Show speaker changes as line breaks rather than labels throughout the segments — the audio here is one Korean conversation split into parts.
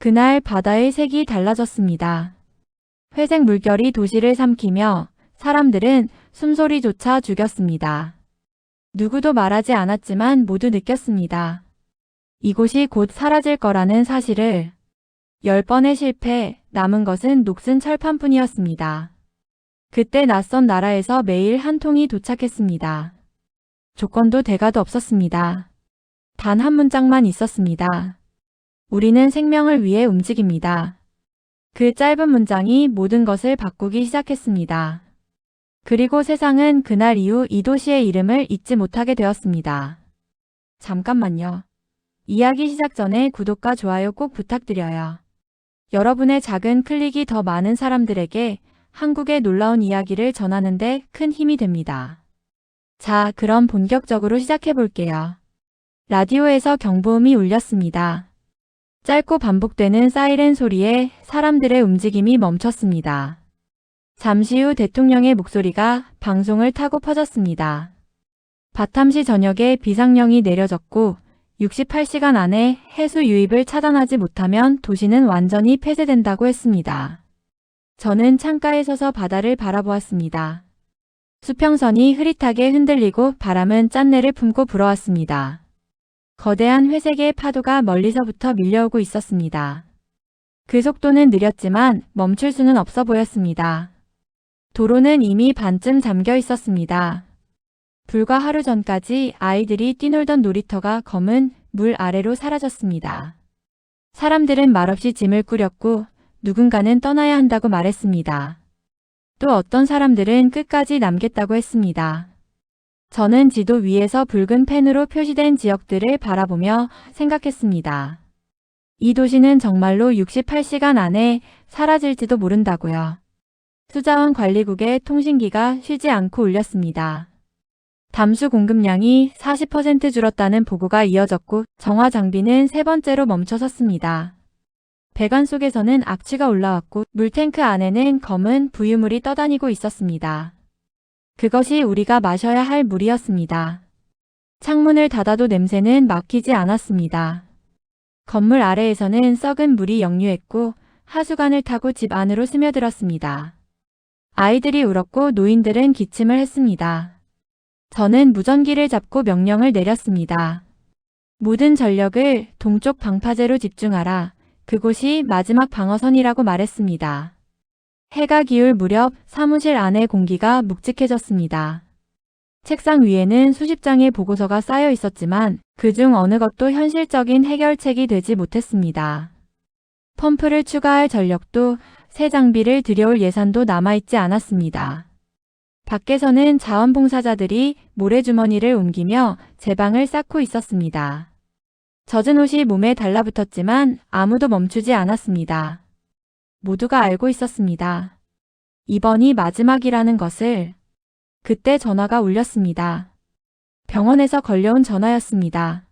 그날 바다의 색이 달라졌습니다. 회색 물결이 도시를 삼키며 사람들은 숨소리조차 죽였습니다. 누구도 말하지 않았지만 모두 느꼈습니다. 이곳이 곧 사라질 거라는 사실을. 10번의 실패, 남은 것은 녹슨 철판뿐이었습니다. 그때 낯선 나라에서 매일 한 통이 도착했습니다. 조건도 대가도 없었습니다. 단 한 문장만 있었습니다. 우리는 생명을 위해 움직입니다. 그 짧은 문장이 모든 것을 바꾸기 시작했습니다. 그리고 세상은 그날 이후 이 도시의 이름을 잊지 못하게 되었습니다. 잠깐만요. 이야기 시작 전에 구독과 좋아요 꼭 부탁드려요. 여러분의 작은 클릭이 더 많은 사람들에게 한국의 놀라운 이야기를 전하는 데 큰 힘이 됩니다. 자, 그럼 본격적으로 시작해 볼게요. 라디오에서 경보음이 울렸습니다. 짧고 반복되는 사이렌 소리에 사람들의 움직임이 멈췄습니다. 잠시 후 대통령의 목소리가 방송을 타고 퍼졌습니다. 바탐시 전역에 비상령이 내려졌고 68시간 안에 해수 유입을 차단하지 못하면 도시는 완전히 폐쇄된다고 했습니다. 저는 창가에 서서 바다를 바라보았습니다. 수평선이 흐릿하게 흔들리고 바람은 짠내를 품고 불어왔습니다. 거대한 회색의 파도가 멀리서부터 밀려오고 있었습니다. 그 속도는 느렸지만 멈출 수는 없어 보였습니다. 도로는 이미 반쯤 잠겨 있었습니다. 불과 하루 전까지 아이들이 뛰놀던 놀이터가 검은 물 아래로 사라졌습니다. 사람들은 말없이 짐을 꾸렸고 누군가는 떠나야 한다고 말했습니다. 또 어떤 사람들은 끝까지 남겠다고 했습니다. 저는 지도 위에서 붉은 펜으로 표시된 지역들을 바라보며 생각했습니다. 이 도시는 정말로 68시간 안에 사라질지도 모른다고요. 수자원 관리국의 통신기가 쉬지 않고 울렸습니다. 담수 공급량이 40% 줄었다는 보고가 이어졌고 정화 장비는 세 번째로 멈춰섰습니다. 배관 속에서는 악취가 올라왔고 물탱크 안에는 검은 부유물이 떠다니고 있었습니다. 그것이 우리가 마셔야 할 물이었습니다. 창문을 닫아도 냄새는 막히지 않았습니다. 건물 아래에서는 썩은 물이 역류했고 하수관을 타고 집 안으로 스며들었습니다. 아이들이 울었고 노인들은 기침을 했습니다. 저는 무전기를 잡고 명령을 내렸습니다. 모든 전력을 동쪽 방파제로 집중하라. 그곳이 마지막 방어선이라고 말했습니다. 해가 기울 무렵 사무실 안의 공기가 묵직해졌습니다. 책상 위에는 수십 장의 보고서가 쌓여 있었지만 그중 어느 것도 현실적인 해결책이 되지 못했습니다. 펌프를 추가할 전력도 새 장비를 들여올 예산도 남아있지 않았습니다. 밖에서는 자원봉사자들이 모래주머니를 옮기며 제방을 쌓고 있었습니다. 젖은 옷이 몸에 달라붙었지만 아무도 멈추지 않았습니다. 모두가 알고 있었습니다. 이번이 마지막이라는 것을. 그때 전화가 울렸습니다. 병원에서 걸려온 전화였습니다.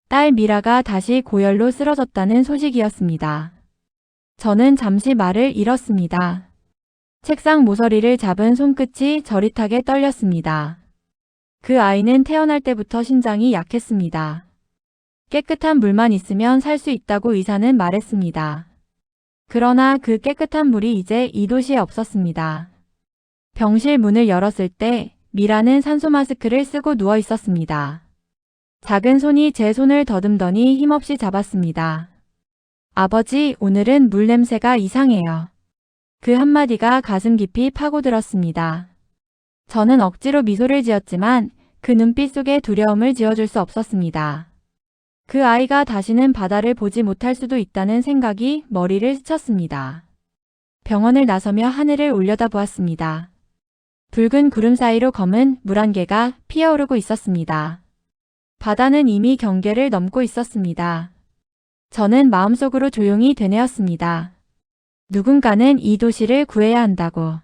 딸 미라가 다시 고열로 쓰러졌다는 소식이었습니다. 저는 잠시 말을 잃었습니다. 책상 모서리를 잡은 손끝이 저릿하게 떨렸습니다. 그 아이는 태어날 때부터 신장이 약했습니다. 깨끗한 물만 있으면 살 수 있다고 의사는 말했습니다. 그러나 그 깨끗한 물이 이제 이 도시에 없었습니다. 병실 문을 열었을 때 미라는 산소 마스크를 쓰고 누워 있었습니다. 작은 손이 제 손을 더듬더니 힘없이 잡았습니다. 아버지, 오늘은 물 냄새가 이상해요. 그 한마디가 가슴 깊이 파고들었습니다. 저는 억지로 미소를 지었지만 그 눈빛 속에 두려움을 지어줄 수 없었습니다. 그 아이가 다시는 바다를 보지 못할 수도 있다는 생각이 머리를 스쳤습니다. 병원을 나서며 하늘을 올려다보았습니다. 붉은 구름 사이로 검은 물 한 개가 피어오르고 있었습니다. 바다는 이미 경계를 넘고 있었습니다. 저는 마음속으로 조용히 되뇌었습니다. 누군가는 이 도시를 구해야 한다고.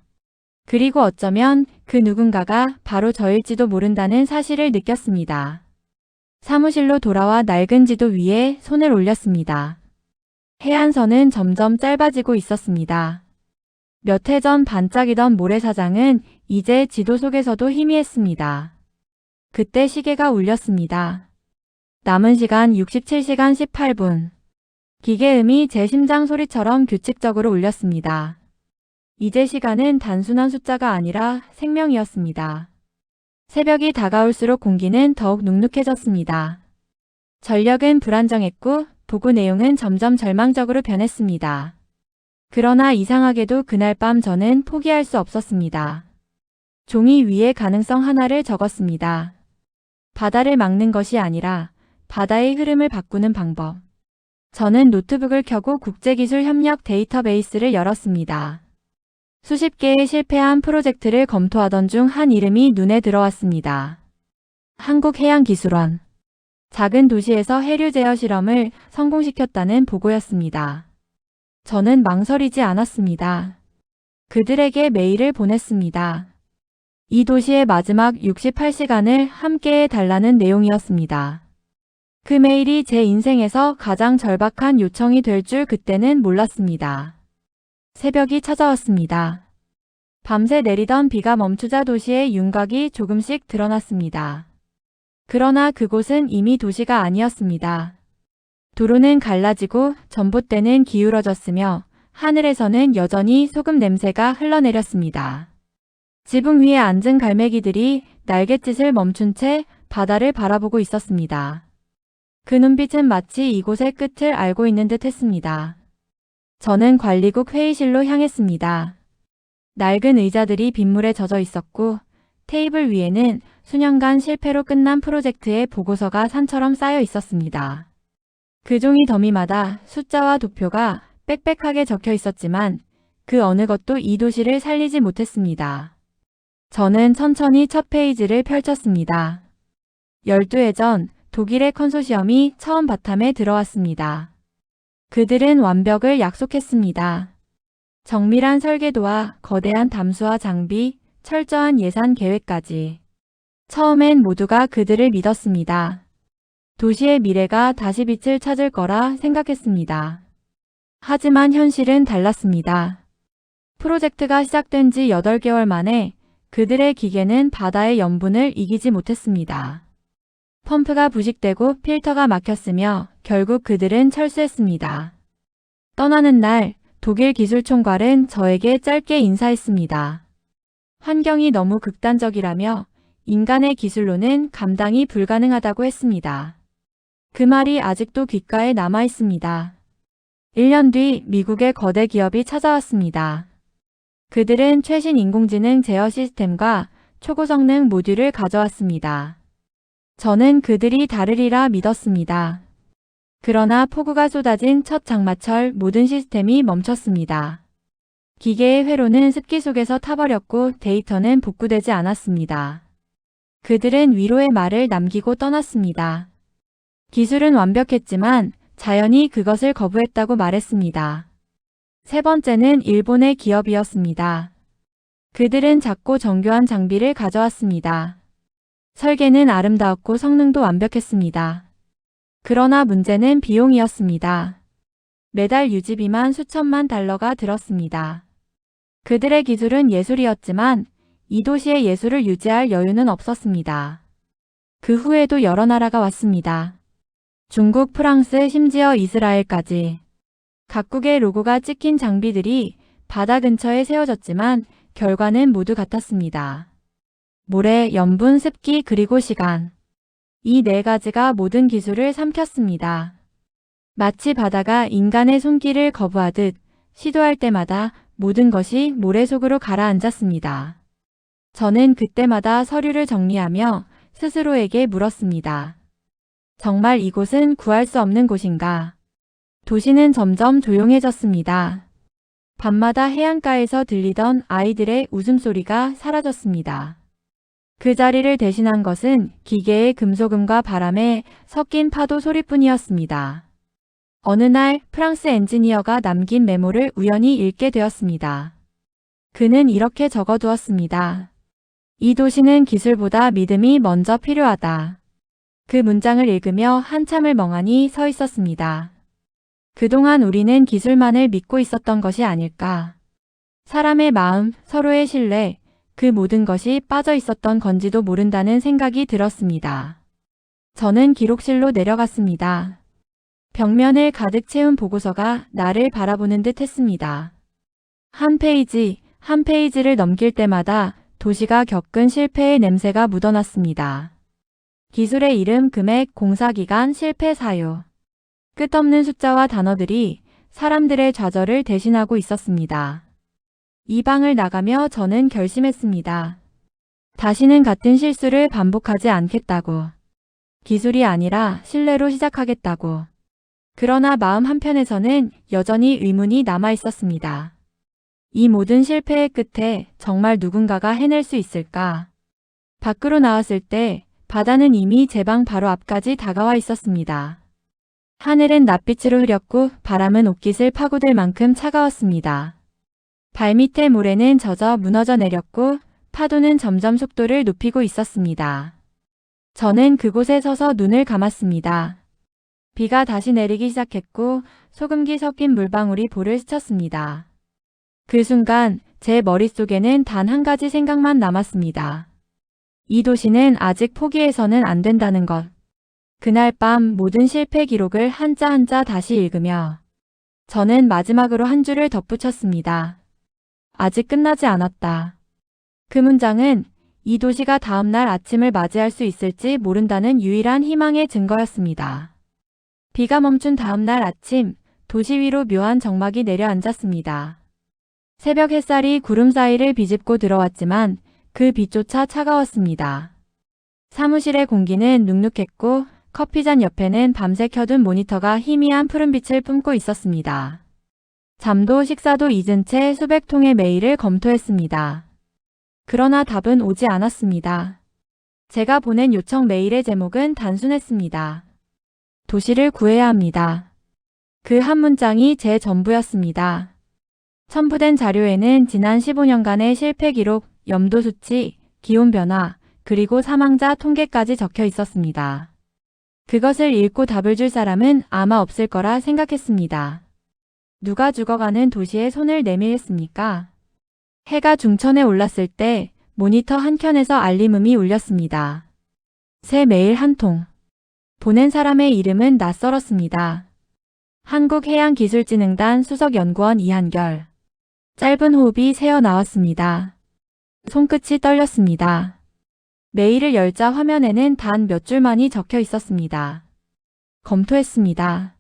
그리고 어쩌면 그 누군가가 바로 저일지도 모른다는 사실을 느꼈습니다. 사무실로 돌아와 낡은 지도 위에 손을 올렸습니다. 해안선은 점점 짧아지고 있었습니다. 몇 해 전 반짝이던 모래사장은 이제 지도 속에서도 희미했습니다. 그때 시계가 울렸습니다. 남은 시간 67시간 18분. 기계음이 제 심장 소리처럼 규칙적으로 울렸습니다. 이제 시간은 단순한 숫자가 아니라 생명이었습니다. 새벽이 다가올수록 공기는 더욱 눅눅해졌습니다. 전력은 불안정했고 도구 내용은 점점 절망적으로 변했습니다. 그러나 이상하게도 그날 밤 저는 포기할 수 없었습니다. 종이 위에 가능성 하나를 적었습니다. 바다를 막는 것이 아니라 바다의 흐름을 바꾸는 방법. 저는 노트북을 켜고 국제기술협력 데이터베이스를 열었습니다. 수십 개의 실패한 프로젝트를 검토하던 중 한 이름이 눈에 들어왔습니다. 한국해양기술원. 작은 도시에서 해류 제어 실험을 성공시켰다는 보고였습니다. 저는 망설이지 않았습니다. 그들에게 메일을 보냈습니다. 이 도시의 마지막 68시간을 함께 해달라는 내용이었습니다. 그 메일이 제 인생에서 가장 절박한 요청이 될 줄 그때는 몰랐습니다. 새벽이 찾아왔습니다. 밤새 내리던 비가 멈추자 도시의 윤곽이 조금씩 드러났습니다. 그러나 그곳은 이미 도시가 아니었습니다. 도로는 갈라지고 전봇대는 기울어졌으며 하늘에서는 여전히 소금 냄새가 흘러내렸습니다. 지붕 위에 앉은 갈매기들이 날갯짓을 멈춘 채 바다를 바라보고 있었습니다. 그 눈빛은 마치 이곳의 끝을 알고 있는 듯 했습니다. 저는 관리국 회의실로 향했습니다. 낡은 의자들이 빗물에 젖어 있었고 테이블 위에는 수년간 실패로 끝난 프로젝트의 보고서가 산처럼 쌓여 있었습니다. 그 종이 더미마다 숫자와 도표가 빽빽하게 적혀 있었지만 그 어느 것도 이 도시를 살리지 못했습니다. 저는 천천히 첫 페이지를 펼쳤습니다. 12해 전 독일의 컨소시엄이 처음 바탐에 들어왔습니다. 그들은 완벽을 약속했습니다. 정밀한 설계도와 거대한 담수화 장비, 철저한 예산 계획까지. 처음엔 모두가 그들을 믿었습니다. 도시의 미래가 다시 빛을 찾을 거라 생각했습니다. 하지만 현실은 달랐습니다. 프로젝트가 시작된 지 8개월 만에 그들의 기계는 바다의 염분을 이기지 못했습니다. 펌프가 부식되고 필터가 막혔으며 결국 그들은 철수했습니다. 떠나는 날 독일 기술총괄은 저에게 짧게 인사했습니다. 환경이 너무 극단적이라며 인간의 기술로는 감당이 불가능하다고 했습니다. 그 말이 아직도 귓가에 남아 있습니다. 1년 뒤 미국의 거대 기업이 찾아왔습니다. 그들은 최신 인공지능 제어 시스템과 초고성능 모듈을 가져왔습니다. 저는 그들이 다르리라 믿었습니다. 그러나 폭우가 쏟아진 첫 장마철 모든 시스템이 멈췄습니다. 기계의 회로는 습기 속에서 타버렸고 데이터는 복구되지 않았습니다. 그들은 위로의 말을 남기고 떠났습니다. 기술은 완벽했지만 자연이 그것을 거부했다고 말했습니다. 세 번째는 일본의 기업이었습니다. 그들은 작고 정교한 장비를 가져왔습니다. 설계는 아름다웠고 성능도 완벽했습니다. 그러나 문제는 비용이었습니다. 매달 유지비만 수천만 달러가 들었습니다. 그들의 기술은 예술이었지만 이 도시의 예술을 유지할 여유는 없었습니다. 그 후에도 여러 나라가 왔습니다. 중국, 프랑스, 심지어 이스라엘까지. 각국의 로고가 찍힌 장비들이 바다 근처에 세워졌지만 결과는 모두 같았습니다. 모래, 염분, 습기, 그리고 시간. 이 네 가지가 모든 기술을 삼켰습니다. 마치 바다가 인간의 손길을 거부하듯 시도할 때마다 모든 것이 모래 속으로 가라앉았습니다. 저는 그때마다 서류를 정리하며 스스로에게 물었습니다. 정말 이곳은 구할 수 없는 곳인가? 도시는 점점 조용해졌습니다. 밤마다 해안가에서 들리던 아이들의 웃음소리가 사라졌습니다. 그 자리를 대신한 것은 기계의 금소금과 바람에 섞인 파도 소리뿐이었습니다. 어느 날 프랑스 엔지니어가 남긴 메모를 우연히 읽게 되었습니다. 그는 이렇게 적어두었습니다. 이 도시는 기술보다 믿음이 먼저 필요하다. 그 문장을 읽으며 한참을 멍하니 서 있었습니다. 그동안 우리는 기술만을 믿고 있었던 것이 아닐까. 사람의 마음, 서로의 신뢰, 그 모든 것이 빠져 있었던 건지도 모른다는 생각이 들었습니다. 저는 기록실로 내려갔습니다. 벽면을 가득 채운 보고서가 나를 바라보는 듯 했습니다. 한 페이지, 한 페이지를 넘길 때마다 도시가 겪은 실패의 냄새가 묻어났습니다. 기술의 이름, 금액, 공사기간, 실패 사유. 끝없는 숫자와 단어들이 사람들의 좌절을 대신하고 있었습니다. 이 방을 나가며 저는 결심했습니다. 다시는 같은 실수를 반복하지 않겠다고. 기술이 아니라 신뢰로 시작하겠다고. 그러나 마음 한편에서는 여전히 의문이 남아 있었습니다. 이 모든 실패의 끝에 정말 누군가가 해낼 수 있을까? 밖으로 나왔을 때 바다는 이미 제 방 바로 앞까지 다가와 있었습니다. 하늘은 낯빛으로 흐렸고 바람은 옷깃을 파고들 만큼 차가웠습니다. 발밑의 모래는 젖어 무너져 내렸고 파도는 점점 속도를 높이고 있었습니다. 저는 그곳에 서서 눈을 감았습니다. 비가 다시 내리기 시작했고 소금기 섞인 물방울이 볼을 스쳤습니다. 그 순간 제 머릿속에는 단 한 가지 생각만 남았습니다. 이 도시는 아직 포기해서는 안 된다는 것. 그날 밤 모든 실패 기록을 한자 한자 다시 읽으며 저는 마지막으로 한 줄을 덧붙였습니다. 아직 끝나지 않았다. 그 문장은 이 도시가 다음날 아침을 맞이할 수 있을지 모른다는 유일한 희망의 증거였습니다. 비가 멈춘 다음날 아침, 도시 위로 묘한 정막이 내려앉았습니다. 새벽 햇살이 구름 사이를 비집고 들어왔지만 그 빛조차 차가웠습니다. 사무실의 공기는 눅눅했고 커피잔 옆에는 밤새 켜둔 모니터가 희미한 푸른빛을 뿜고 있었습니다. 잠도 식사도 잊은 채 수백 통의 메일을 검토했습니다. 그러나 답은 오지 않았습니다. 제가 보낸 요청 메일의 제목은 단순했습니다. 도시를 구해야 합니다. 그 한 문장이 제 전부였습니다. 첨부된 자료에는 지난 15년간의 실패 기록, 염도 수치, 기온 변화, 그리고 사망자 통계까지 적혀 있었습니다. 그것을 읽고 답을 줄 사람은 아마 없을 거라 생각했습니다. 누가 죽어가는 도시에 손을 내밀겠습니까? 해가 중천에 올랐을 때 모니터 한켠에서 알림음이 울렸습니다. 새 메일 한 통. 보낸 사람의 이름은 낯설었습니다. 한국해양기술진흥단 수석연구원 이한결. 짧은 호흡이 새어나왔습니다. 손끝이 떨렸습니다. 메일을 열자 화면에는 단 몇 줄만이 적혀 있었습니다. 검토했습니다.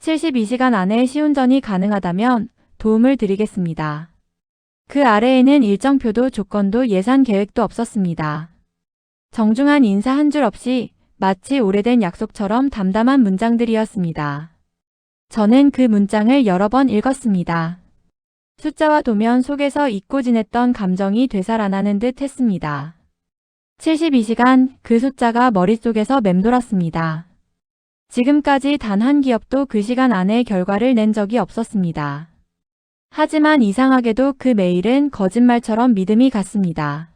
72시간 안에 시운전이 가능하다면 도움을 드리겠습니다. 그 아래에는 일정표도 조건도 예산 계획도 없었습니다. 정중한 인사 한 줄 없이 마치 오래된 약속처럼 담담한 문장들이었습니다. 저는 그 문장을 여러 번 읽었습니다. 숫자와 도면 속에서 잊고 지냈던 감정이 되살아나는 듯 했습니다. 72시간, 그 숫자가 머릿속에서 맴돌았습니다. 지금까지 단 한 기업도 그 시간 안에 결과를 낸 적이 없었습니다. 하지만 이상하게도 그 메일은 거짓말처럼 믿음이 갔습니다.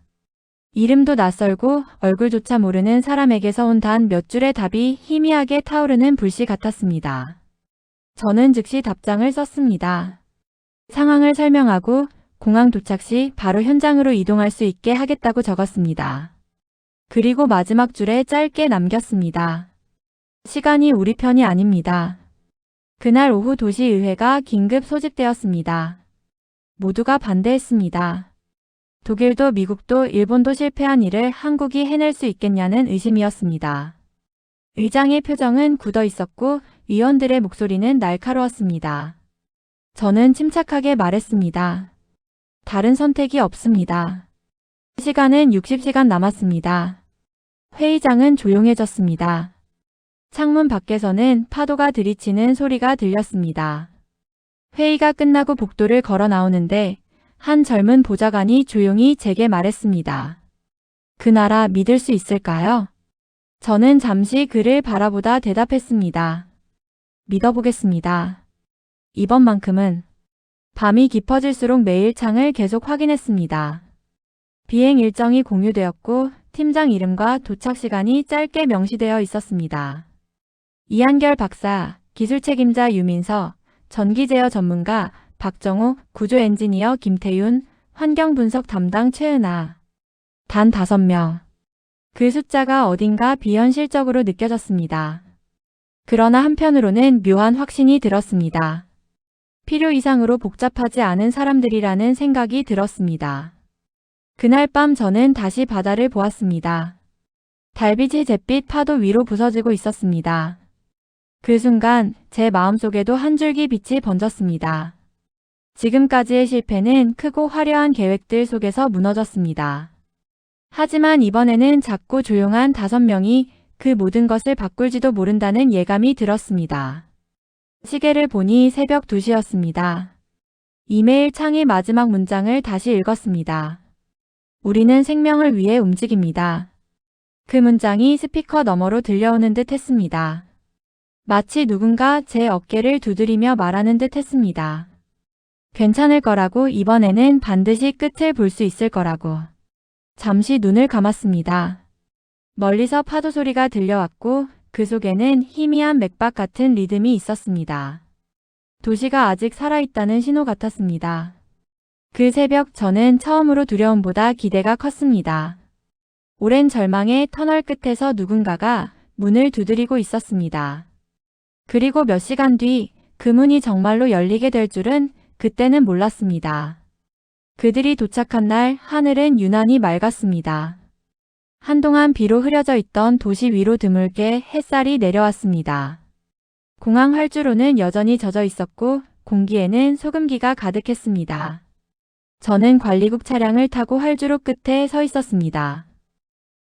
이름도 낯설고 얼굴조차 모르는 사람에게서 온 단 몇 줄의 답이 희미하게 타오르는 불씨 같았습니다. 저는 즉시 답장을 썼습니다. 상황을 설명하고 공항 도착 시 바로 현장으로 이동할 수 있게 하겠다고 적었습니다. 그리고 마지막 줄에 짧게 남겼습니다. 시간이 우리 편이 아닙니다. 그날 오후 도시의회가 긴급 소집되었습니다. 모두가 반대했습니다. 독일도 미국도 일본도 실패한 일을 한국이 해낼 수 있겠냐는 의심이었습니다. 의장의 표정은 굳어 있었고 위원들의 목소리는 날카로웠습니다. 저는 침착하게 말했습니다. 다른 선택이 없습니다. 시간은 60시간 남았습니다. 회의장은 조용해졌습니다. 창문 밖에서는 파도가 들이치는 소리가 들렸습니다. 회의가 끝나고 복도를 걸어 나오는데 한 젊은 보좌관이 조용히 제게 말했습니다. 그 나라 믿을 수 있을까요? 저는 잠시 그를 바라보다 대답했습니다. 믿어보겠습니다. 이번만큼은. 밤이 깊어질수록 메일 창을 계속 확인했습니다. 비행 일정이 공유되었고 팀장 이름과 도착 시간이 짧게 명시되어 있었습니다. 이한결 박사, 기술 책임자 유민서, 전기 제어 전문가 박정호, 구조 엔지니어 김태윤, 환경 분석 담당 최은아. 단 5명. 그 숫자가 어딘가 비현실적으로 느껴졌습니다. 그러나 한편으로는 묘한 확신이 들었습니다. 필요 이상으로 복잡하지 않은 사람들이라는 생각이 들었습니다. 그날 밤 저는 다시 바다를 보았습니다. 달빛이 잿빛 파도 위로 부서지고 있었습니다. 그 순간 제 마음속에도 한 줄기 빛이 번졌습니다. 지금까지의 실패는 크고 화려한 계획들 속에서 무너졌습니다. 하지만 이번에는 작고 조용한 5명이 그 모든 것을 바꿀지도 모른다는 예감이 들었습니다. 시계를 보니 새벽 2시였습니다. 이메일 창의 마지막 문장을 다시 읽었습니다. 우리는 생명을 위해 움직입니다. 그 문장이 스피커 너머로 들려오는 듯 했습니다. 마치 누군가 제 어깨를 두드리며 말하는 듯 했습니다. 괜찮을 거라고, 이번에는 반드시 끝을 볼 수 있을 거라고. 잠시 눈을 감았습니다. 멀리서 파도 소리가 들려왔고 그 속에는 희미한 맥박 같은 리듬이 있었습니다. 도시가 아직 살아있다는 신호 같았습니다. 그 새벽 저는 처음으로 두려움보다 기대가 컸습니다. 오랜 절망의 터널 끝에서 누군가가 문을 두드리고 있었습니다. 그리고 몇 시간 뒤 그 문이 정말로 열리게 될 줄은 그때는 몰랐습니다. 그들이 도착한 날 하늘은 유난히 맑았습니다. 한동안 비로 흐려져 있던 도시 위로 드물게 햇살이 내려왔습니다. 공항 활주로는 여전히 젖어 있었고 공기에는 소금기가 가득했습니다. 저는 관리국 차량을 타고 활주로 끝에 서 있었습니다.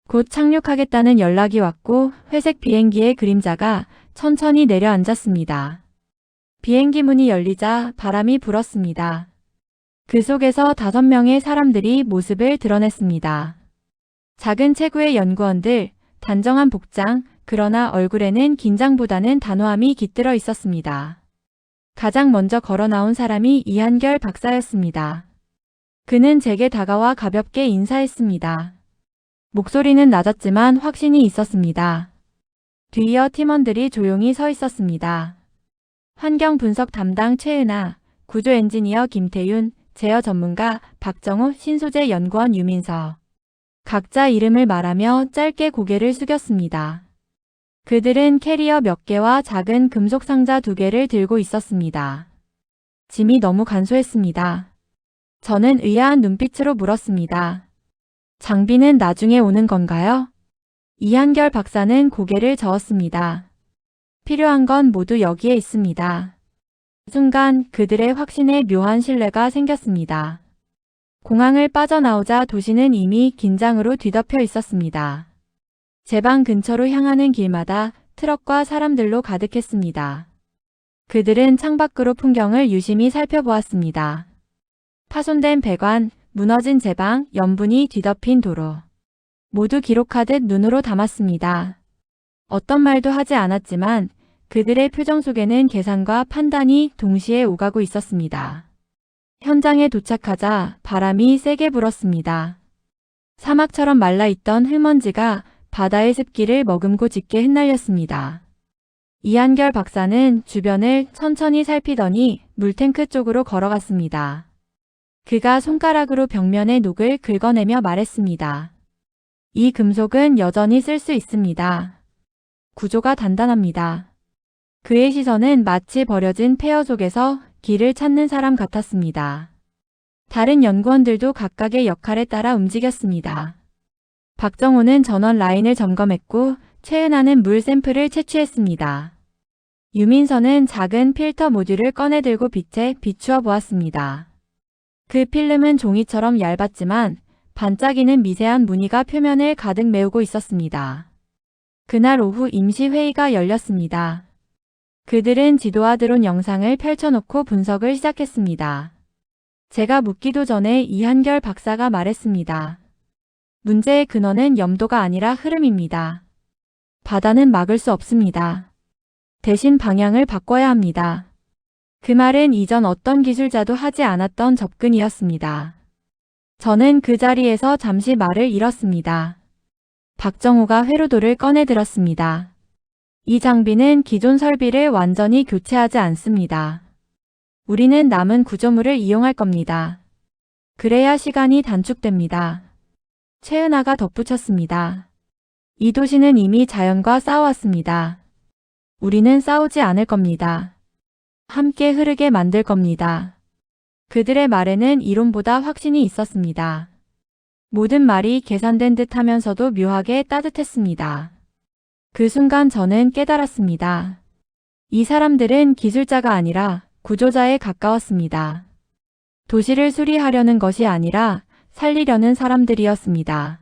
곧 착륙하겠다는 연락이 왔고 회색 비행기의 그림자가 천천히 내려앉았습니다. 비행기 문이 열리자 바람이 불었습니다. 그 속에서 5명의 사람들이 모습을 드러냈습니다. 작은 체구의 연구원들, 단정한 복장, 그러나 얼굴에는 긴장보다는 단호함이 깃들어 있었습니다. 가장 먼저 걸어 나온 사람이 이한결 박사였습니다. 그는 제게 다가와 가볍게 인사했습니다. 목소리는 낮았지만 확신이 있었습니다. 뒤이어 팀원들이 조용히 서 있었습니다. 환경 분석 담당 최은아, 구조 엔지니어 김태윤, 제어 전문가 박정호, 신소재 연구원 유민서. 각자 이름을 말하며 짧게 고개를 숙였습니다. 그들은 캐리어 몇 개와 작은 금속 상자 2개를 들고 있었습니다. 짐이 너무 간소했습니다. 저는 의아한 눈빛으로 물었습니다. 장비는 나중에 오는 건가요? 이한결 박사는 고개를 저었습니다. 필요한 건 모두 여기에 있습니다. 순간 그들의 확신에 묘한 신뢰가 생겼습니다. 공항을 빠져나오자 도시는 이미 긴장으로 뒤덮여 있었습니다. 제 방 근처로 향하는 길마다 트럭과 사람들로 가득했습니다. 그들은 창밖으로 풍경을 유심히 살펴보았습니다. 파손된 배관, 무너진 제방, 염분이 뒤덮인 도로. 모두 기록하듯 눈으로 담았습니다. 어떤 말도 하지 않았지만 그들의 표정 속에는 계산과 판단이 동시에 오가고 있었습니다. 현장에 도착하자 바람이 세게 불었습니다. 사막처럼 말라있던 흙먼지가 바다의 습기를 머금고 짙게 흩날렸습니다. 이한결 박사는 주변을 천천히 살피더니 물탱크 쪽으로 걸어갔습니다. 그가 손가락으로 벽면의 녹을 긁어내며 말했습니다. 이 금속은 여전히 쓸 수 있습니다. 구조가 단단합니다. 그의 시선은 마치 버려진 폐허 속에서 길을 찾는 사람 같았습니다. 다른 연구원들도 각각의 역할에 따라 움직였습니다. 박정호는 전원 라인을 점검했고 최은하는 물 샘플을 채취했습니다. 유민서는 작은 필터 모듈을 꺼내 들고 빛에 비추어 보았습니다. 그 필름은 종이처럼 얇았지만 반짝이는 미세한 무늬가 표면을 가득 메우고 있었습니다. 그날 오후 임시회의가 열렸습니다. 그들은 지도와 드론 영상을 펼쳐놓고 분석을 시작했습니다. 제가 묻기도 전에 이한결 박사가 말했습니다. 문제의 근원은 염도가 아니라 흐름입니다. 바다는 막을 수 없습니다. 대신 방향을 바꿔야 합니다. 그 말은 이전 어떤 기술자도 하지 않았던 접근이었습니다. 저는 그 자리에서 잠시 말을 잃었습니다. 박정호가 회로도를 꺼내 들었습니다. 이 장비는 기존 설비를 완전히 교체하지 않습니다. 우리는 남은 구조물을 이용할 겁니다. 그래야 시간이 단축됩니다. 최은하가 덧붙였습니다. 이 도시는 이미 자연과 싸워왔습니다. 우리는 싸우지 않을 겁니다. 함께 흐르게 만들 겁니다. 그들의 말에는 이론보다 확신이 있었습니다. 모든 말이 계산된 듯 하면서도 묘하게 따뜻했습니다. 그 순간 저는 깨달았습니다. 이 사람들은 기술자가 아니라 구조자에 가까웠습니다. 도시를 수리하려는 것이 아니라 살리려는 사람들이었습니다.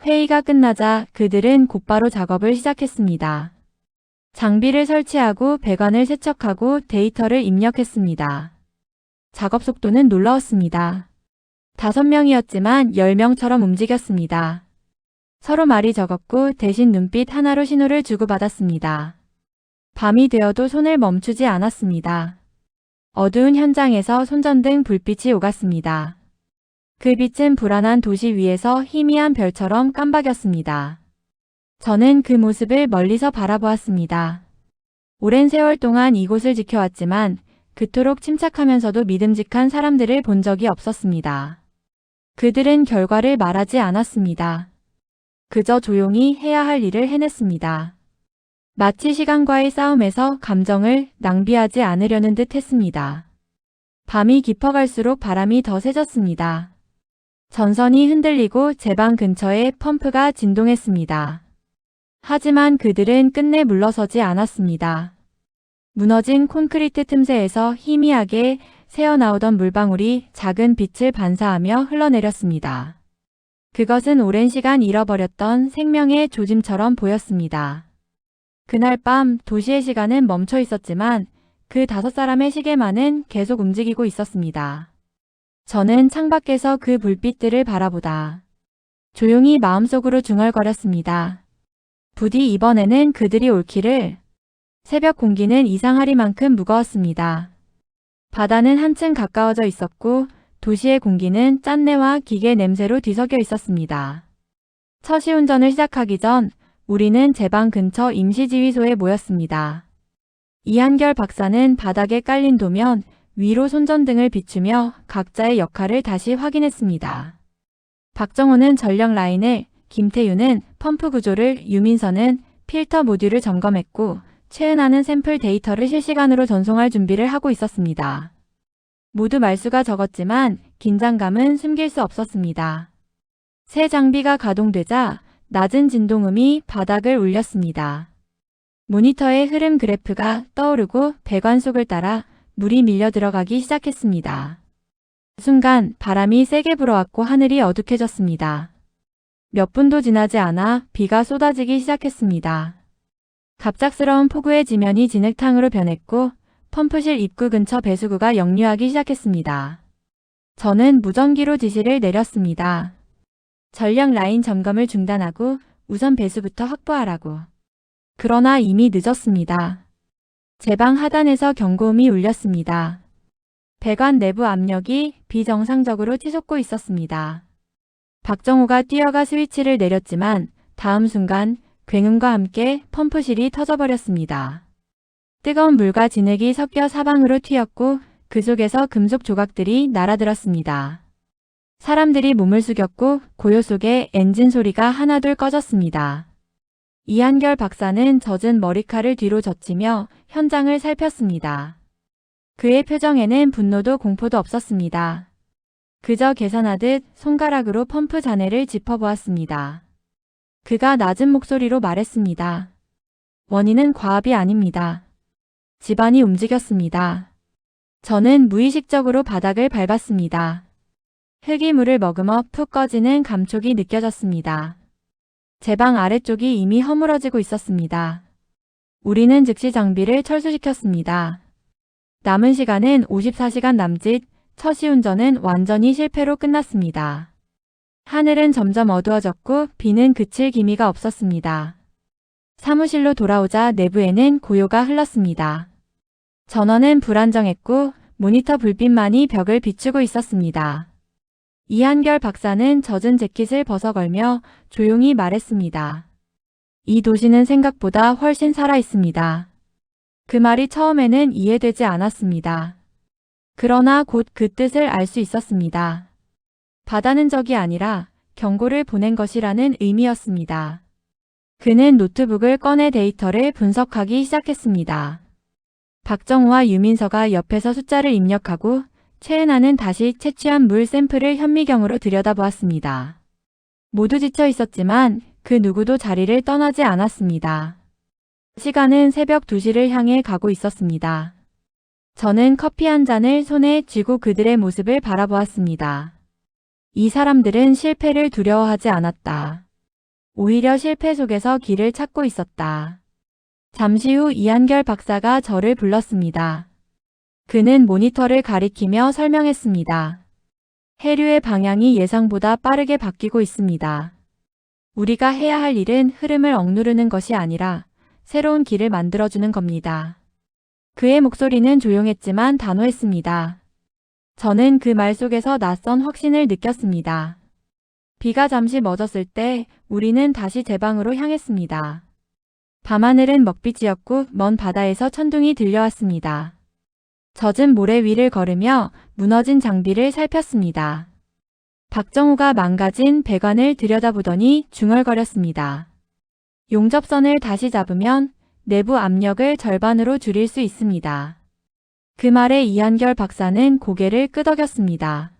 회의가 끝나자 그들은 곧바로 작업을 시작했습니다. 장비를 설치하고 배관을 세척하고 데이터를 입력했습니다. 작업 속도는 놀라웠습니다. 5명이었지만 10명처럼 움직였습니다. 서로 말이 적었고 대신 눈빛 하나로 신호를 주고받았습니다. 밤이 되어도 손을 멈추지 않았습니다. 어두운 현장에서 손전등 불빛이 오갔습니다. 그 빛은 불안한 도시 위에서 희미한 별처럼 깜박였습니다. 저는 그 모습을 멀리서 바라보았습니다. 오랜 세월 동안 이곳을 지켜왔지만 그토록 침착하면서도 믿음직한 사람들을 본 적이 없었습니다. 그들은 결과를 말하지 않았습니다. 그저 조용히 해야 할 일을 해냈습니다. 마치 시간과의 싸움에서 감정을 낭비하지 않으려는 듯 했습니다. 밤이 깊어갈수록 바람이 더 세졌습니다. 전선이 흔들리고 제 방 근처에 펌프가 진동했습니다. 하지만 그들은 끝내 물러서지 않았습니다. 무너진 콘크리트 틈새에서 희미하게 새어나오던 물방울이 작은 빛을 반사하며 흘러내렸습니다. 그것은 오랜 시간 잃어버렸던 생명의 조짐처럼 보였습니다. 그날 밤 도시의 시간은 멈춰 있었지만 그 5사람의 시계만은 계속 움직이고 있었습니다. 저는 창밖에서 그 불빛들을 바라보다 조용히 마음속으로 중얼거렸습니다. 부디 이번에는 그들이 옳기를. 새벽 공기는 이상하리만큼 무거웠습니다. 바다는 한층 가까워져 있었고 도시의 공기는 짠내와 기계 냄새로 뒤섞여 있었습니다. 첫 시운전을 시작하기 전 우리는 제 방 근처 임시지휘소에 모였습니다. 이한결 박사는 바닥에 깔린 도면 위로 손전등을 비추며 각자의 역할을 다시 확인했습니다. 박정호는 전력 라인을, 김태유는 펌프 구조를, 유민선은 필터 모듈을 점검했고 최은하는 샘플 데이터를 실시간으로 전송할 준비를 하고 있었습니다. 모두 말수가 적었지만 긴장감은 숨길 수 없었습니다. 새 장비가 가동되자 낮은 진동음이 바닥을 울렸습니다. 모니터의 흐름 그래프가 떠오르고 배관 속을 따라 물이 밀려 들어가기 시작했습니다. 순간 바람이 세게 불어왔고 하늘이 어둑해졌습니다. 몇 분도 지나지 않아 비가 쏟아지기 시작했습니다. 갑작스러운 폭우의 지면이 진흙탕으로 변했고 펌프실 입구 근처 배수구가 역류하기 시작했습니다. 저는 무전기로 지시를 내렸습니다. 전력 라인 점검을 중단하고 우선 배수부터 확보하라고. 그러나 이미 늦었습니다. 제 방 하단에서 경고음이 울렸습니다. 배관 내부 압력이 비정상적으로 치솟고 있었습니다. 박정호가 뛰어가 스위치를 내렸지만 다음 순간 굉음과 함께 펌프실이 터져버렸습니다. 뜨거운 물과 진흙이 섞여 사방으로 튀었고 그 속에서 금속 조각들이 날아들었습니다. 사람들이 몸을 숙였고 고요 속에 엔진 소리가 하나둘 꺼졌습니다. 이한결 박사는 젖은 머리칼을 뒤로 젖히며 현장을 살폈습니다. 그의 표정에는 분노도 공포도 없었습니다. 그저 계산하듯 손가락으로 펌프 잔해를 짚어보았습니다. 그가 낮은 목소리로 말했습니다. 원인은 과압이 아닙니다. 집안이 움직였습니다. 저는 무의식적으로 바닥을 밟았습니다. 흙이 물을 머금어 푹 꺼지는 감촉이 느껴졌습니다. 제 방 아래쪽이 이미 허물어지고 있었습니다. 우리는 즉시 장비를 철수시켰습니다. 남은 시간은 54시간 남짓, 첫 시운전은 완전히 실패로 끝났습니다. 하늘은 점점 어두워졌고 비는 그칠 기미가 없었습니다. 사무실로 돌아오자 내부에는 고요가 흘렀습니다. 전원은 불안정했고 모니터 불빛만이 벽을 비추고 있었습니다. 이한결 박사는 젖은 재킷을 벗어걸며 조용히 말했습니다. 이 도시는 생각보다 훨씬 살아있습니다. 그 말이 처음에는 이해되지 않았습니다. 그러나 곧 그 뜻을 알 수 있었습니다. 바다는 적이 아니라 경고를 보낸 것이라는 의미였습니다. 그는 노트북을 꺼내 데이터를 분석하기 시작했습니다. 박정우와 유민서가 옆에서 숫자를 입력하고 최은하는 다시 채취한 물 샘플을 현미경으로 들여다보았습니다. 모두 지쳐 있었지만 그 누구도 자리를 떠나지 않았습니다. 시간은 새벽 2시를 향해 가고 있었습니다. 저는 커피 한 잔을 손에 쥐고 그들의 모습을 바라보았습니다. 이 사람들은 실패를 두려워하지 않았다. 오히려 실패 속에서 길을 찾고 있었다. 잠시 후 이한결 박사가 저를 불렀습니다. 그는 모니터를 가리키며 설명했습니다. 해류의 방향이 예상보다 빠르게 바뀌고 있습니다. 우리가 해야 할 일은 흐름을 억누르는 것이 아니라 새로운 길을 만들어주는 겁니다. 그의 목소리는 조용했지만 단호했습니다. 저는 그 말 속에서 낯선 확신을 느꼈습니다. 비가 잠시 멎었을 때 우리는 다시 제 방으로 향했습니다. 밤하늘은 먹빛이었고 먼 바다에서 천둥이 들려왔습니다. 젖은 모래 위를 걸으며 무너진 장비를 살폈습니다. 박정우가 망가진 배관을 들여다보더니 중얼거렸습니다. 용접선을 다시 잡으면 내부 압력을 절반으로 줄일 수 있습니다. 그 말에 이한결 박사는 고개를 끄덕였습니다.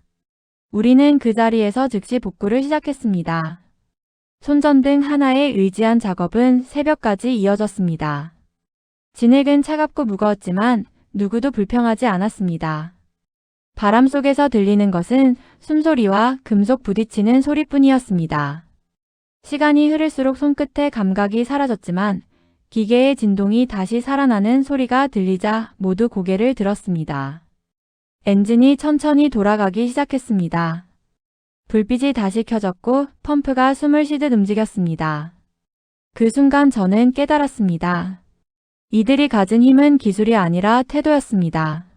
우리는 그 자리에서 즉시 복구를 시작했습니다. 손전등 하나에 의지한 작업은 새벽까지 이어졌습니다. 진흙은 차갑고 무거웠지만 누구도 불평하지 않았습니다. 바람 속에서 들리는 것은 숨소리와 금속 부딪히는 소리뿐이었습니다. 시간이 흐를수록 손끝의 감각이 사라졌지만 기계의 진동이 다시 살아나는 소리가 들리자 모두 고개를 들었습니다. 엔진이 천천히 돌아가기 시작했습니다. 불빛이 다시 켜졌고 펌프가 숨을 쉬듯 움직였습니다. 그 순간 저는 깨달았습니다. 이들이 가진 힘은 기술이 아니라 태도였습니다.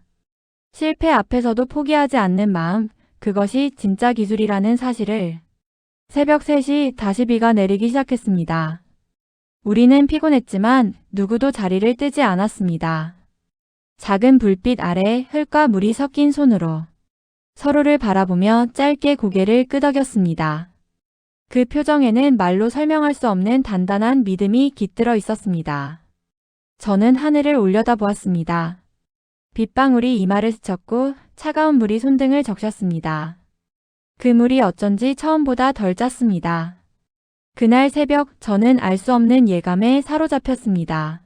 실패 앞에서도 포기하지 않는 마음, 그것이 진짜 기술이라는 사실을. 새벽 3시 다시 비가 내리기 시작했습니다. 우리는 피곤했지만 누구도 자리를 뜨지 않았습니다. 작은 불빛 아래 흙과 물이 섞인 손으로 서로를 바라보며 짧게 고개를 끄덕였습니다. 그 표정에는 말로 설명할 수 없는 단단한 믿음이 깃들어 있었습니다. 저는 하늘을 올려다보았습니다. 빗방울이 이마를 스쳤고 차가운 물이 손등을 적셨습니다. 그 물이 어쩐지 처음보다 덜 짰습니다. 그날 새벽 저는 알 수 없는 예감에 사로잡혔습니다.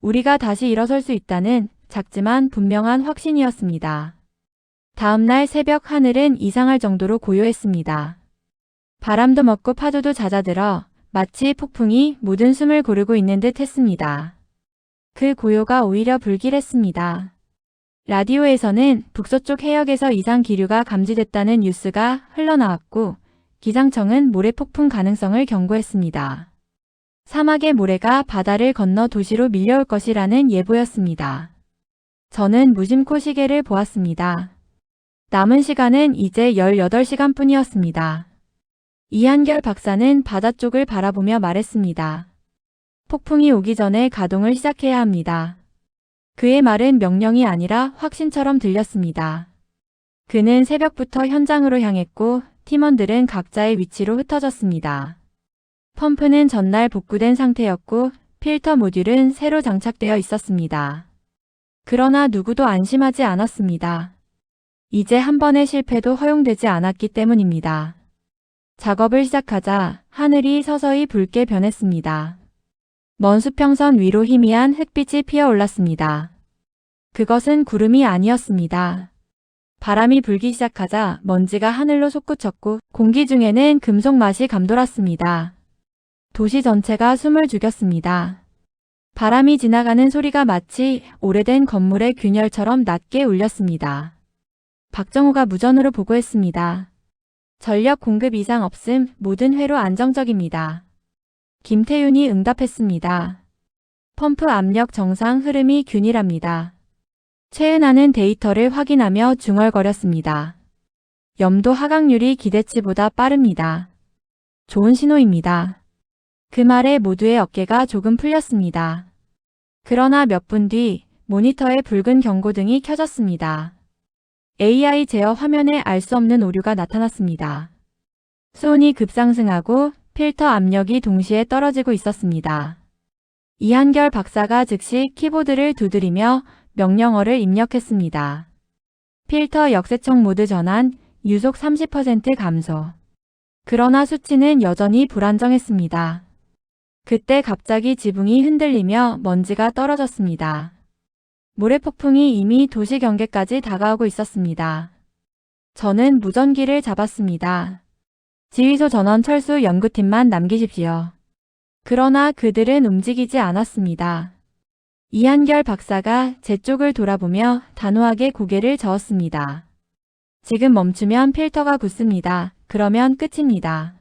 우리가 다시 일어설 수 있다는 작지만 분명한 확신이었습니다. 다음날 새벽 하늘은 이상할 정도로 고요했습니다. 바람도 멎고 파도도 잦아들어 마치 폭풍이 모든 숨을 고르고 있는 듯 했습니다. 그 고요가 오히려 불길했습니다. 라디오에서는 북서쪽 해역에서 이상 기류가 감지됐다는 뉴스가 흘러나왔고 기상청은 모래 폭풍 가능성을 경고했습니다. 사막의 모래가 바다를 건너 도시로 밀려올 것이라는 예보였습니다. 저는 무심코 시계를 보았습니다. 남은 시간은 이제 18시간 뿐이었습니다. 이한결 박사는 바다 쪽을 바라보며 말했습니다. 폭풍이 오기 전에 가동을 시작해야 합니다. 그의 말은 명령이 아니라 확신처럼 들렸습니다. 그는 새벽부터 현장으로 향했고 팀원들은 각자의 위치로 흩어졌습니다. 펌프는 전날 복구된 상태였고 필터 모듈은 새로 장착되어 있었습니다. 그러나 누구도 안심하지 않았습니다. 이제 한 번의 실패도 허용되지 않았기 때문입니다. 작업을 시작하자 하늘이 서서히 붉게 변했습니다. 먼 수평선 위로 희미한 흑빛이 피어올랐습니다. 그것은 구름이 아니었습니다. 바람이 불기 시작하자 먼지가 하늘로 솟구쳤고 공기 중에는 금속 맛이 감돌았습니다. 도시 전체가 숨을 죽였습니다. 바람이 지나가는 소리가 마치 오래된 건물의 균열처럼 낮게 울렸습니다. 박정우가 무전으로 보고했습니다. 전력 공급 이상 없음, 모든 회로 안정적입니다. 김태윤이 응답했습니다. 펌프 압력 정상, 흐름이 균일합니다. 최은하는 데이터를 확인하며 중얼거렸습니다. 염도 하강률이 기대치보다 빠릅니다. 좋은 신호입니다. 그 말에 모두의 어깨가 조금 풀렸습니다. 그러나 몇 분 뒤 모니터에 붉은 경고등이 켜졌습니다. AI 제어 화면에 알 수 없는 오류가 나타났습니다. 수온이 급상승하고 필터 압력이 동시에 떨어지고 있었습니다. 이한결 박사가 즉시 키보드를 두드리며 명령어를 입력했습니다. 필터 역세청 모드 전환, 유속 30% 감소. 그러나 수치는 여전히 불안정했습니다. 그때 갑자기 지붕이 흔들리며 먼지가 떨어졌습니다. 모래폭풍이 이미 도시 경계까지 다가오고 있었습니다. 저는 무전기를 잡았습니다. 지휘소 전원 철수 연구팀만 남기십시오. 그러나 그들은 움직이지 않았습니다. 이한결 박사가 제 쪽을 돌아보며 단호하게 고개를 저었습니다. 지금 멈추면 필터가 굳습니다. 그러면 끝입니다.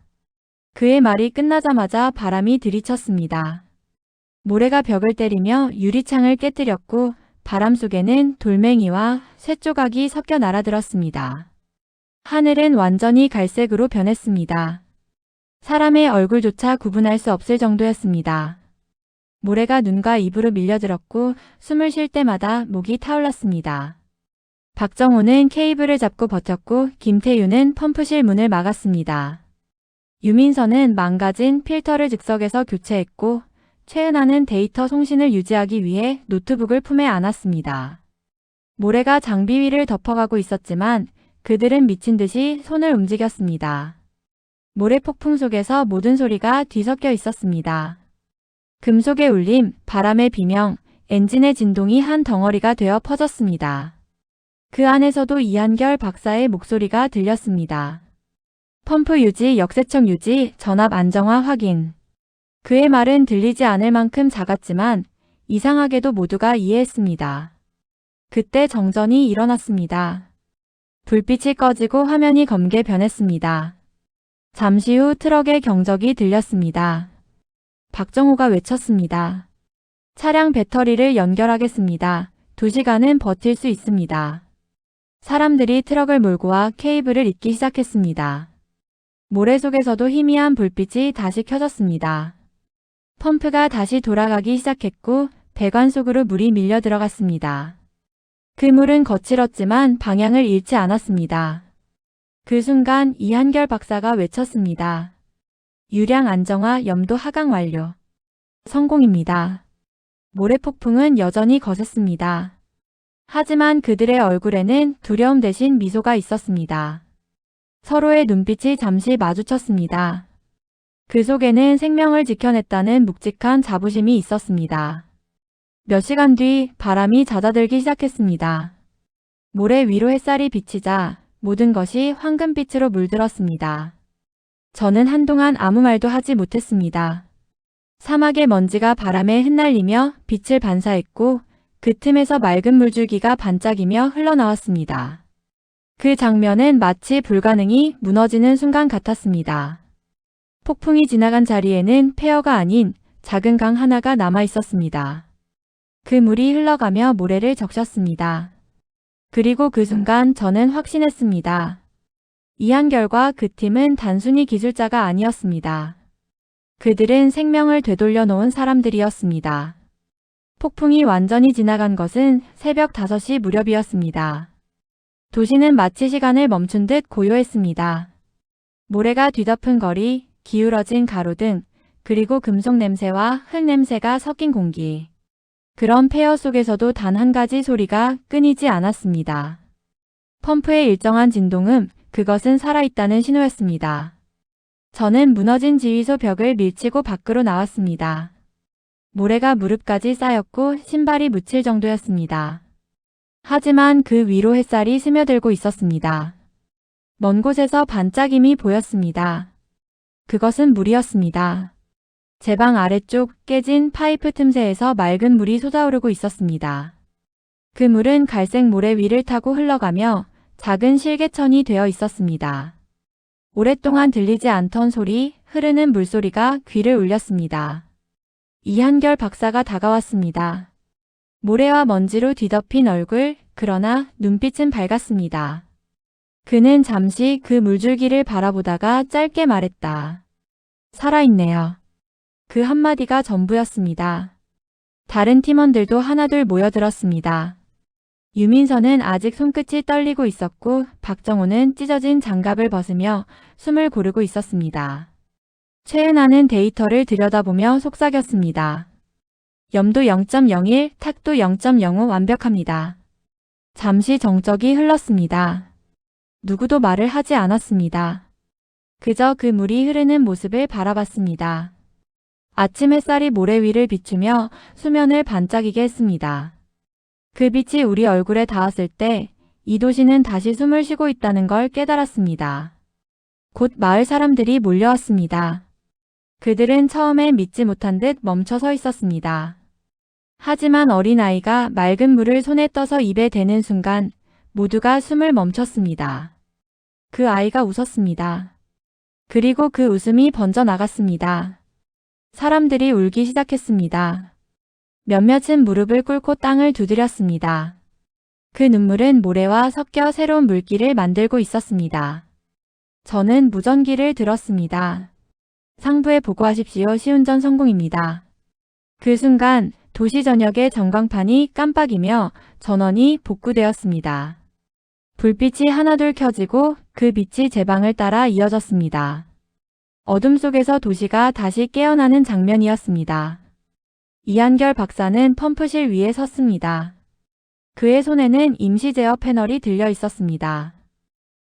그의 말이 끝나자마자 바람이 들이쳤습니다. 모래가 벽을 때리며 유리창을 깨뜨렸고 바람 속에는 돌멩이와 쇠조각이 섞여 날아들었습니다. 하늘은 완전히 갈색으로 변했습니다. 사람의 얼굴조차 구분할 수 없을 정도였습니다. 모래가 눈과 입으로 밀려들었고 숨을 쉴 때마다 목이 타올랐습니다. 박정호는 케이블을 잡고 버텼고 김태유는 펌프실 문을 막았습니다. 유민선은 망가진 필터를 즉석에서 교체했고 최은하는 데이터 송신을 유지하기 위해 노트북을 품에 안았습니다. 모래가 장비 위를 덮어가고 있었지만 그들은 미친 듯이 손을 움직였습니다. 모래 폭풍 속에서 모든 소리가 뒤섞여 있었습니다. 금속의 울림, 바람의 비명, 엔진의 진동이 한 덩어리가 되어 퍼졌습니다. 그 안에서도 이한결 박사의 목소리가 들렸습니다. 펌프 유지, 역세청 유지, 전압 안정화 확인. 그의 말은 들리지 않을 만큼 작았지만 이상하게도 모두가 이해했습니다. 그때 정전이 일어났습니다. 불빛이 꺼지고 화면이 검게 변했습니다. 잠시 후 트럭의 경적이 들렸습니다. 박정호가 외쳤습니다. 차량 배터리를 연결하겠습니다. 2시간은 버틸 수 있습니다. 사람들이 트럭을 몰고 와 케이블을 잇기 시작했습니다. 모래 속에서도 희미한 불빛이 다시 켜졌습니다. 펌프가 다시 돌아가기 시작했고 배관 속으로 물이 밀려 들어갔습니다. 그 물은 거칠었지만 방향을 잃지 않았습니다. 그 순간 이한결 박사가 외쳤습니다. 유량 안정화 염도 하강 완료. 성공입니다. 모래폭풍은 여전히 거셌습니다. 하지만 그들의 얼굴에는 두려움 대신 미소가 있었습니다. 서로의 눈빛이 잠시 마주쳤습니다. 그 속에는 생명을 지켜냈다는 묵직한 자부심이 있었습니다. 몇 시간 뒤 바람이 잦아들기 시작했습니다. 모래 위로 햇살이 비치자 모든 것이 황금빛으로 물들었습니다. 저는 한동안 아무 말도 하지 못했습니다. 사막의 먼지가 바람에 흩날리며 빛을 반사했고 그 틈에서 맑은 물줄기가 반짝이며 흘러나왔습니다. 그 장면은 마치 불가능이 무너지는 순간 같았습니다. 폭풍이 지나간 자리에는 폐허가 아닌 작은 강 하나가 남아 있었습니다. 그 물이 흘러가며 모래를 적셨습니다. 그리고 그 순간 저는 확신했습니다. 이한결과 그 팀은 단순히 기술자가 아니었습니다. 그들은 생명을 되돌려 놓은 사람들이었습니다. 폭풍이 완전히 지나간 것은 새벽 5시 무렵이었습니다. 도시는 마치 시간을 멈춘 듯 고요했습니다. 모래가 뒤덮은 거리, 기울어진 가로등, 그리고 금속 냄새와 흙 냄새가 섞인 공기. 그런 폐허 속에서도 단 한 가지 소리가 끊이지 않았습니다. 펌프의 일정한 진동음, 그것은 살아있다는 신호였습니다. 저는 무너진 지휘소 벽을 밀치고 밖으로 나왔습니다. 모래가 무릎까지 쌓였고 신발이 묻힐 정도였습니다. 하지만 그 위로 햇살이 스며들고 있었습니다. 먼 곳에서 반짝임이 보였습니다. 그것은 물이었습니다. 제 방 아래쪽 깨진 파이프 틈새에서 맑은 물이 솟아오르고 있었습니다. 그 물은 갈색 모래 위를 타고 흘러가며 작은 실개천이 되어 있었습니다. 오랫동안 들리지 않던 소리, 흐르는 물소리가 귀를 울렸습니다. 이한결 박사가 다가왔습니다. 모래와 먼지로 뒤덮인 얼굴, 그러나 눈빛은 밝았습니다. 그는 잠시 그 물줄기를 바라보다가 짧게 말했다. 살아있네요. 그 한마디가 전부였습니다. 다른 팀원들도 하나둘 모여들었습니다. 유민선은 아직 손끝이 떨리고 있었고 박정호는 찢어진 장갑을 벗으며 숨을 고르고 있었습니다. 최은하는 데이터를 들여다보며 속삭였습니다. 염도 0.01, 탁도 0.05 완벽합니다. 잠시 정적이 흘렀습니다. 누구도 말을 하지 않았습니다. 그저 그 물이 흐르는 모습을 바라봤습니다. 아침 햇살이 모래 위를 비추며 수면을 반짝이게 했습니다. 그 빛이 우리 얼굴에 닿았을 때 이 도시는 다시 숨을 쉬고 있다는 걸 깨달았습니다. 곧 마을 사람들이 몰려왔습니다. 그들은 처음엔 믿지 못한 듯 멈춰 서 있었습니다. 하지만 어린아이가 맑은 물을 손에 떠서 입에 대는 순간 모두가 숨을 멈췄습니다. 그 아이가 웃었습니다. 그리고 그 웃음이 번져나갔습니다. 사람들이 울기 시작했습니다. 몇몇은 무릎을 꿇고 땅을 두드렸습니다. 그 눈물은 모래와 섞여 새로운 물길을 만들고 있었습니다. 저는 무전기를 들었습니다. 상부에 보고하십시오. 시운전 성공입니다. 그 순간 도시 전역의 전광판이 깜빡이며 전원이 복구되었습니다. 불빛이 하나둘 켜지고 그 빛이 제 방을 따라 이어졌습니다. 어둠 속에서 도시가 다시 깨어나는 장면이었습니다. 이한결 박사는 펌프실 위에 섰습니다. 그의 손에는 임시 제어 패널이 들려 있었습니다.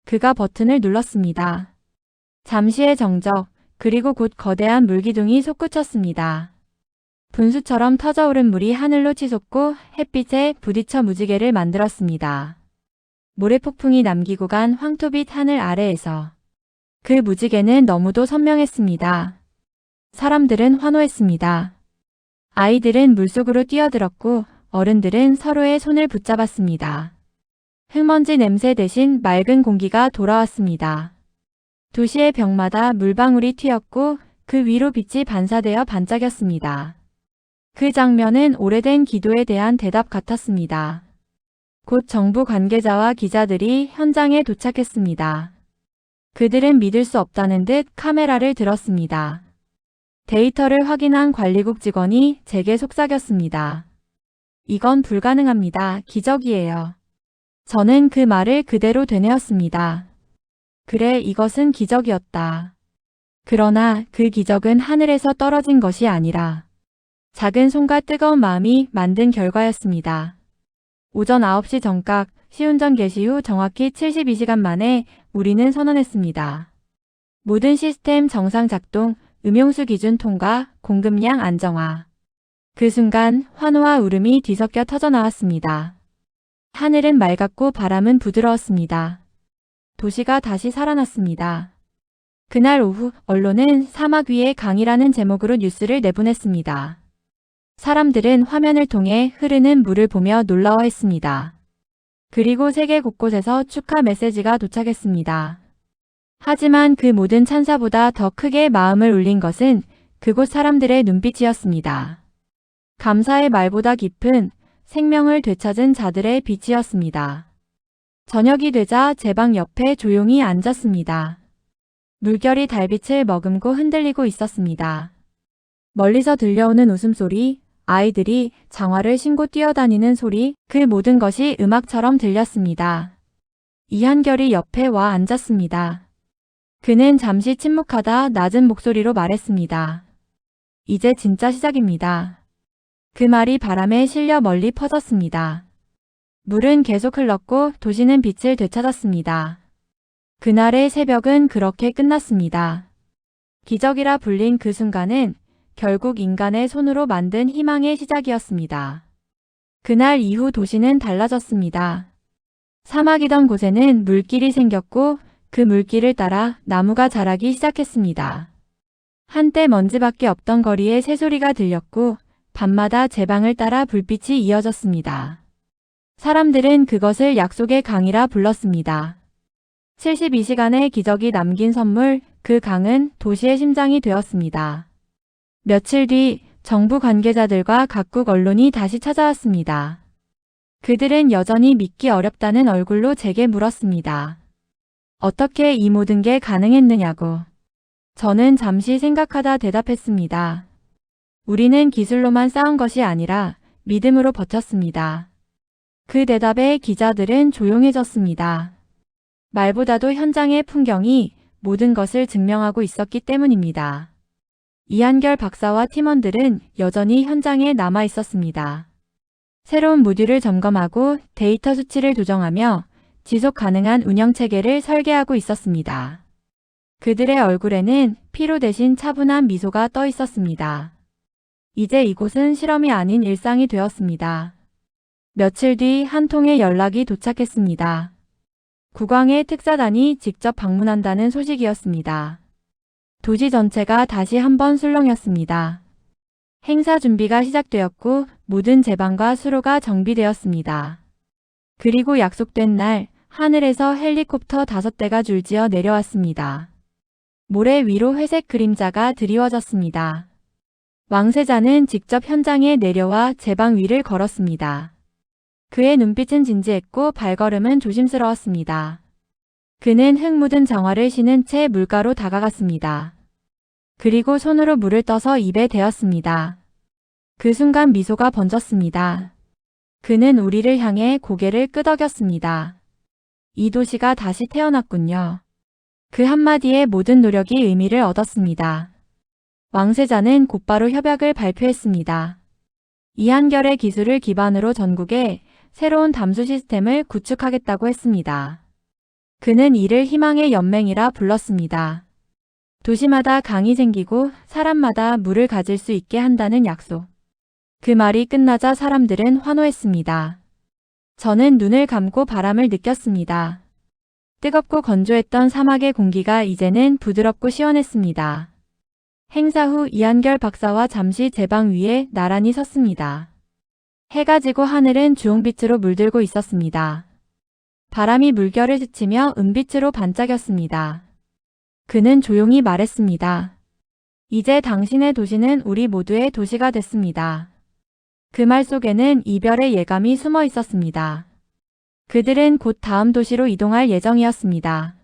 그가 버튼을 눌렀습니다. 잠시의 정적, 그리고 곧 거대한 물기둥이 솟구쳤습니다. 분수처럼 터져오른 물이 하늘로 치솟고 햇빛에 부딪혀 무지개를 만들었습니다. 모래폭풍이 남기고 간 황토빛 하늘 아래에서 그 무지개는 너무도 선명했습니다. 사람들은 환호했습니다. 아이들은 물속으로 뛰어들었고 어른들은 서로의 손을 붙잡았습니다. 흙먼지 냄새 대신 맑은 공기가 돌아왔습니다. 도시의 벽마다 물방울이 튀었고 그 위로 빛이 반사되어 반짝였습니다. 그 장면은 오래된 기도에 대한 대답 같았습니다. 곧 정부 관계자와 기자들이 현장에 도착했습니다. 그들은 믿을 수 없다는 듯 카메라를 들었습니다. 데이터를 확인한 관리국 직원이 제게 속삭였습니다. 이건 불가능합니다. 기적이에요. 저는 그 말을 그대로 되뇌었습니다. 그래, 이것은 기적이었다. 그러나 그 기적은 하늘에서 떨어진 것이 아니라 작은 손과 뜨거운 마음이 만든 결과였습니다. 오전 9시 정각 시운전 개시 후 정확히 72시간 만에 우리는 선언했습니다. 모든 시스템 정상 작동, 음용수 기준 통과, 공급량 안정화. 그 순간 환호와 울음이 뒤섞여 터져나왔습니다. 하늘은 맑았고 바람은 부드러웠습니다. 도시가 다시 살아났습니다. 그날 오후 언론은 사막 위의 강이라는 제목으로 뉴스를 내보냈습니다. 사람들은 화면을 통해 흐르는 물을 보며 놀라워했습니다. 그리고 세계 곳곳에서 축하 메시지가 도착했습니다. 하지만 그 모든 찬사보다 더 크게 마음을 울린 것은 그곳 사람들의 눈빛이었습니다. 감사의 말보다 깊은 생명을 되찾은 자들의 빛이었습니다. 저녁이 되자 제 방 옆에 조용히 앉았습니다. 물결이 달빛을 머금고 흔들리고 있었습니다. 멀리서 들려오는 웃음소리, 아이들이 장화를 신고 뛰어다니는 소리, 그 모든 것이 음악처럼 들렸습니다. 이한결이 옆에 와 앉았습니다. 그는 잠시 침묵하다 낮은 목소리로 말했습니다. 이제 진짜 시작입니다. 그 말이 바람에 실려 멀리 퍼졌습니다. 물은 계속 흘렀고 도시는 빛을 되찾았습니다. 그날의 새벽은 그렇게 끝났습니다. 기적이라 불린 그 순간은 결국 인간의 손으로 만든 희망의 시작이었습니다. 그날 이후 도시는 달라졌습니다. 사막이던 곳에는 물길이 생겼고 그 물길을 따라 나무가 자라기 시작했습니다. 한때 먼지밖에 없던 거리에 새소리가 들렸고 밤마다 제 방을 따라 불빛이 이어졌습니다. 사람들은 그것을 약속의 강이라 불렀습니다. 72시간의 기적이 남긴 선물, 그 강은 도시의 심장이 되었습니다. 며칠 뒤 정부 관계자들과 각국 언론이 다시 찾아왔습니다. 그들은 여전히 믿기 어렵다는 얼굴로 제게 물었습니다. 어떻게 이 모든 게 가능했느냐고. 저는 잠시 생각하다 대답했습니다. 우리는 기술로만 싸운 것이 아니라 믿음으로 버텼습니다. 그 대답에 기자들은 조용해졌습니다. 말보다도 현장의 풍경이 모든 것을 증명하고 있었기 때문입니다. 이한결 박사와 팀원들은 여전히 현장에 남아 있었습니다. 새로운 모듈을 점검하고 데이터 수치를 조정하며 지속 가능한 운영 체계를 설계하고 있었습니다. 그들의 얼굴에는 피로 대신 차분한 미소가 떠 있었습니다. 이제 이곳은 실험이 아닌 일상이 되었습니다. 며칠 뒤 한 통의 연락이 도착했습니다. 국왕의 특사단이 직접 방문한다는 소식이었습니다. 도시 전체가 다시 한번 술렁였습니다. 행사 준비가 시작되었고 모든 제방과 수로가 정비되었습니다. 그리고 약속된 날 하늘에서 헬리콥터 5대가 줄지어 내려왔습니다. 모래 위로 회색 그림자가 드리워졌습니다. 왕세자는 직접 현장에 내려와 제방 위를 걸었습니다. 그의 눈빛은 진지했고 발걸음은 조심스러웠습니다. 그는 흙 묻은 정화를 신은 채 물가로 다가갔습니다. 그리고 손으로 물을 떠서 입에 대었습니다. 그 순간 미소가 번졌습니다. 그는 우리를 향해 고개를 끄덕였습니다. 이 도시가 다시 태어났군요. 그 한마디에 모든 노력이 의미를 얻었습니다. 왕세자는 곧바로 협약을 발표했습니다. 이한결의 기술을 기반으로 전국에 새로운 담수 시스템을 구축하겠다고 했습니다. 그는 이를 희망의 연맹이라 불렀습니다. 도시마다 강이 생기고 사람마다 물을 가질 수 있게 한다는 약속. 그 말이 끝나자 사람들은 환호했습니다. 저는 눈을 감고 바람을 느꼈습니다. 뜨겁고 건조했던 사막의 공기가 이제는 부드럽고 시원했습니다. 행사 후 이한결 박사와 잠시 제방 위에 나란히 섰습니다. 해가 지고 하늘은 주홍빛으로 물들고 있었습니다. 바람이 물결을 스치며 은빛으로 반짝였습니다. 그는 조용히 말했습니다. 이제 당신의 도시는 우리 모두의 도시가 됐습니다. 그 말 속에는 이별의 예감이 숨어 있었습니다. 그들은 곧 다음 도시로 이동할 예정이었습니다.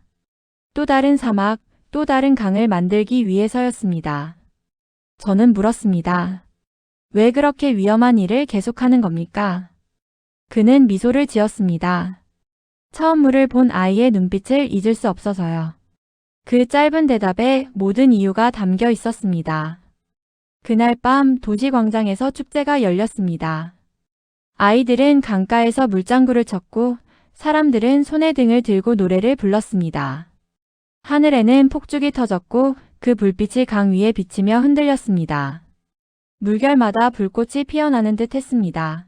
또 다른 사막, 또 다른 강을 만들기 위해서였습니다. 저는 물었습니다. 왜 그렇게 위험한 일을 계속하는 겁니까? 그는 미소를 지었습니다. 처음 물을 본 아이의 눈빛을 잊을 수 없어서요. 그 짧은 대답에 모든 이유가 담겨 있었습니다. 그날 밤 도시 광장에서 축제가 열렸습니다. 아이들은 강가에서 물장구를 쳤고 사람들은 손에 등을 들고 노래를 불렀습니다. 하늘에는 폭죽이 터졌고 그 불빛이 강 위에 비치며 흔들렸습니다. 물결마다 불꽃이 피어나는 듯 했습니다.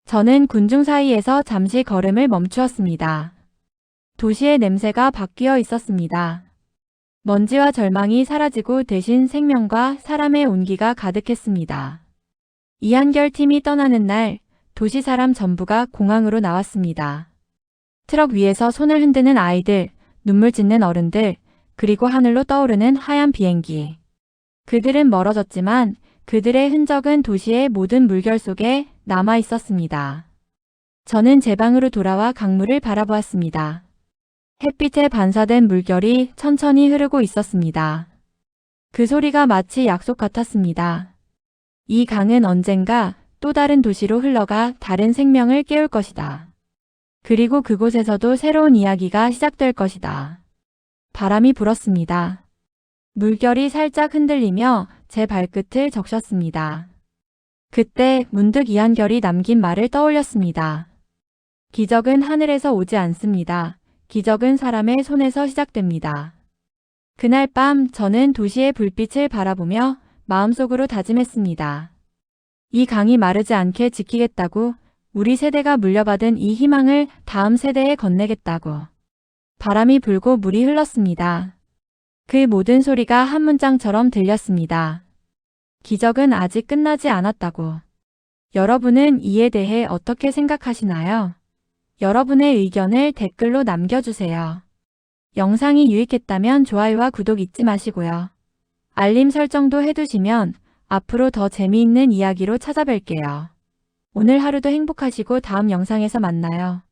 저는 군중 사이에서 잠시 걸음을 멈추었습니다. 도시의 냄새가 바뀌어 있었습니다. 먼지와 절망이 사라지고 대신 생명과 사람의 온기가 가득했습니다. 이한결 팀이 떠나는 날 도시 사람 전부가 공항으로 나왔습니다. 트럭 위에서 손을 흔드는 아이들, 눈물 짓는 어른들, 그리고 하늘로 떠오르는 하얀 비행기. 그들은 멀어졌지만 그들의 흔적은 도시의 모든 물결 속에 남아 있었습니다. 저는 제 방으로 돌아와 강물을 바라보았습니다. 햇빛에 반사된 물결이 천천히 흐르고 있었습니다. 그 소리가 마치 약속 같았습니다. 이 강은 언젠가 또 다른 도시로 흘러가 다른 생명을 깨울 것이다. 그리고 그곳에서도 새로운 이야기가 시작될 것이다. 바람이 불었습니다. 물결이 살짝 흔들리며 제 발끝을 적셨습니다. 그때 문득 이한결이 남긴 말을 떠올렸습니다. 기적은 하늘에서 오지 않습니다. 기적은 사람의 손에서 시작됩니다. 그날 밤 저는 도시의 불빛을 바라보며 마음속으로 다짐했습니다. 이 강이 마르지 않게 지키겠다고, 우리 세대가 물려받은 이 희망을 다음 세대에 건네겠다고. 바람이 불고 물이 흘렀습니다. 그 모든 소리가 한 문장처럼 들렸습니다. 기적은 아직 끝나지 않았다고. 여러분은 이에 대해 어떻게 생각하시나요? 여러분의 의견을 댓글로 남겨주세요. 영상이 유익했다면 좋아요와 구독 잊지 마시고요. 알림 설정도 해두시면 앞으로 더 재미있는 이야기로 찾아뵐게요. 오늘 하루도 행복하시고 다음 영상에서 만나요.